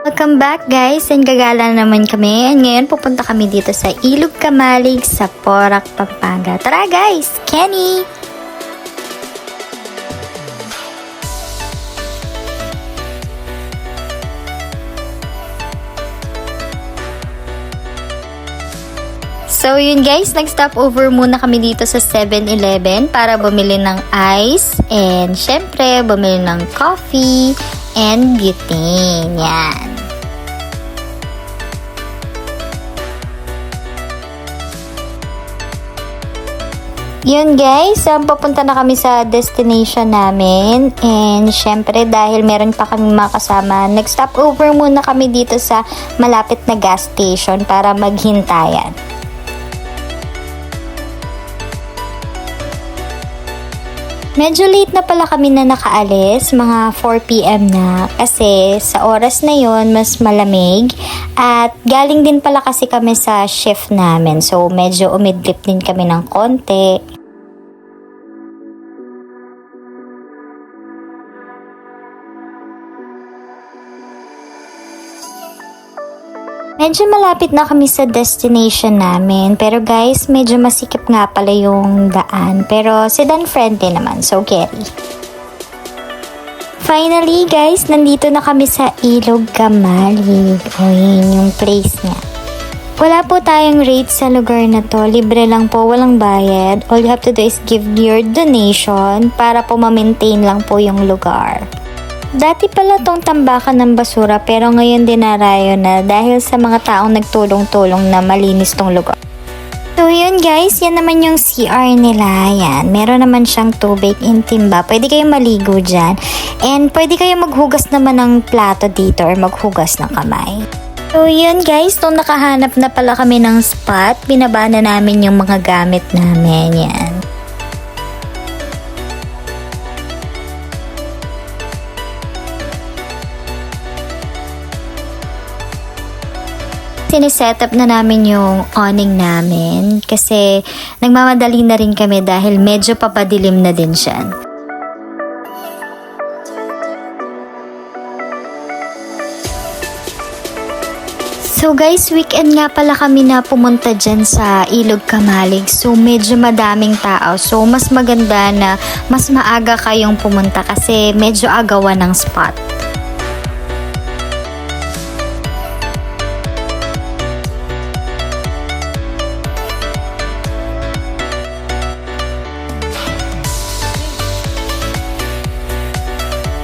Welcome back guys, and gagala naman kami. And ngayon pupunta kami dito sa Ilog Kamalig sa Porac, Pampanga. Tara guys, Kenny! So yun guys, nag-stop over muna kami dito sa 7-Eleven para bumili ng ice and syempre bumili ng coffee and butane. Yan. Yun guys, papunta na kami sa destination namin and syempre dahil meron pa kami makasama, nag-stop over muna kami dito sa malapit na gas station para maghintayan. Medyo late na pala kami na nakaalis, mga 4 PM na kasi sa oras na yon mas malamig at galing din pala kasi kami sa shift namin, so medyo umidlip din kami ng konti. Medyo malapit na kami sa destination namin, pero guys, medyo masikip nga pala yung daan, pero sedan friendly naman, so carry. Finally guys, nandito na kami sa Ilog Kamalig. O yun yung place niya. Wala po tayong rate sa lugar na to, libre lang po, walang bayad. All you have to do is give your donation para po ma-maintain lang po yung lugar. Dati pala tong tambakan ng basura pero ngayon dinarayo na dahil sa mga taong nagtulong-tulong na malinis tong lugar. So yun guys, yan naman yung CR nila. Yan, meron naman siyang tubig in timba. Pwede kayong maligo dyan. And pwede kayong maghugas naman ng plato dito or maghugas ng kamay. So yun guys, nung nakahanap na pala kami ng spot, binaba na namin yung mga gamit namin. Yan. Siniset up na namin yung awning namin kasi nagmamadali na rin kami dahil medyo papadilim na din siya. So guys, weekend nga pala kami na pumunta dyan sa Ilog Kamalig. So medyo madaming tao. So mas maganda na mas maaga kayong pumunta kasi medyo agawan ng spot.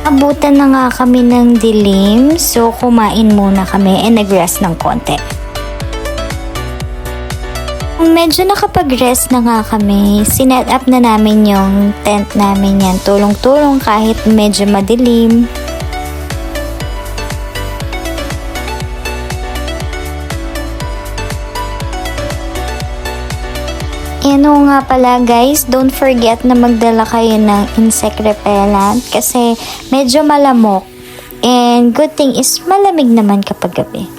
Abutan na nga kami ng dilim, so kumain muna kami and nag-rest ng konti. Medyo nakapag-rest na nga kami, sinet up na namin yung tent namin yan, tulong-tulong kahit medyo madilim. Ano nga pala guys, don't forget na magdala kayo ng insect repellent kasi medyo malamok and good thing is malamig naman kapag gabi.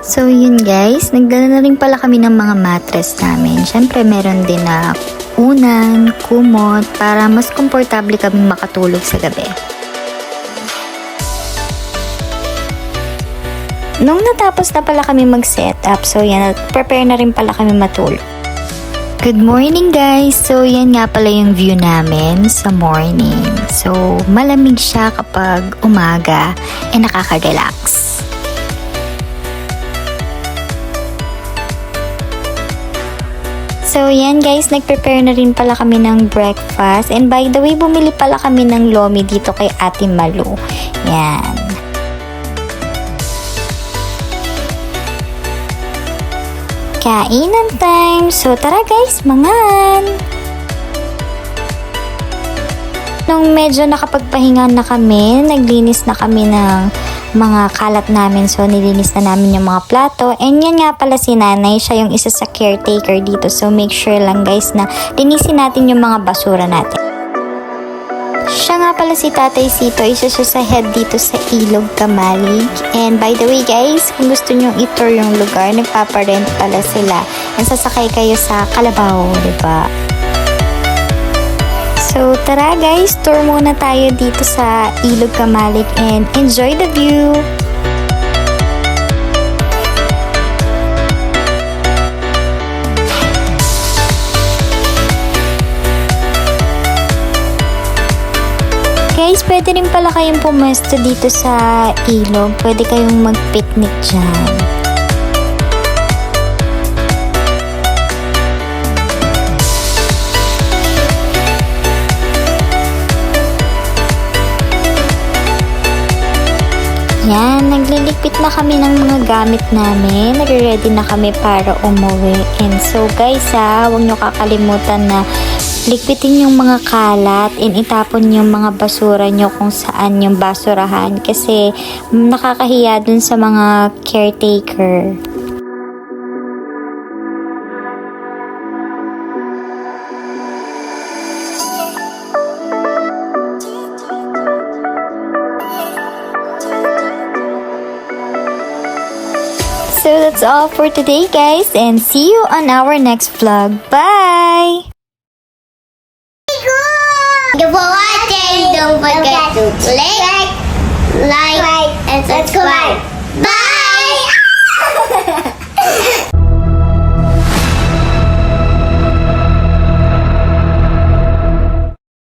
So yun guys, nagdala na rin pala kami ng mga mattress namin. Syempre meron din na unan, kumot para mas komportable kaming makatulog sa gabi. Nung natapos na pala kami mag-set up, so yan, prepare na rin pala kami matulog. Good morning guys! So yan nga pala yung view namin sa morning. So malamig siya kapag umaga and nakaka-relax. So yan guys, nag-prepare na rin pala kami ng breakfast. And by the way, bumili pala kami ng lomi dito kay Ate Malu. Yan. Kainan time! So tara guys, mangan! Nung medyo nakapagpahinga na kami, naglinis na kami ng mga kalat namin. So, nilinis na namin yung mga plato. And yan nga pala si nanay, siya yung isa sa caretaker dito. So, make sure lang guys na linisin natin yung mga basura natin. Siya nga pala si Tatay Sito, isa siya sa head dito sa Ilog Kamalig. And by the way guys, kung gusto nyong i-tour yung lugar, nagpaparent pala sila. And sasakay kayo sa Kalabaw, diba? So tara guys, tour muna tayo dito sa Ilog Kamalig and enjoy the view! Guys, pwede rin pala kayong pumuesto dito sa ilog. Pwede kayong mag-picnic dyan. Yan, nagliligpit na kami ng mga gamit namin. Nagre-ready na kami para umuwi. And so guys huwag nyo kakalimutan na ligpitin yung mga kalat and itapon yung mga basura nyo kung saan yung basurahan kasi nakakahiya dun sa mga caretaker. So that's all for today guys and see you on our next vlog. Bye! Thank you for watching. Don't forget to click, like, and subscribe.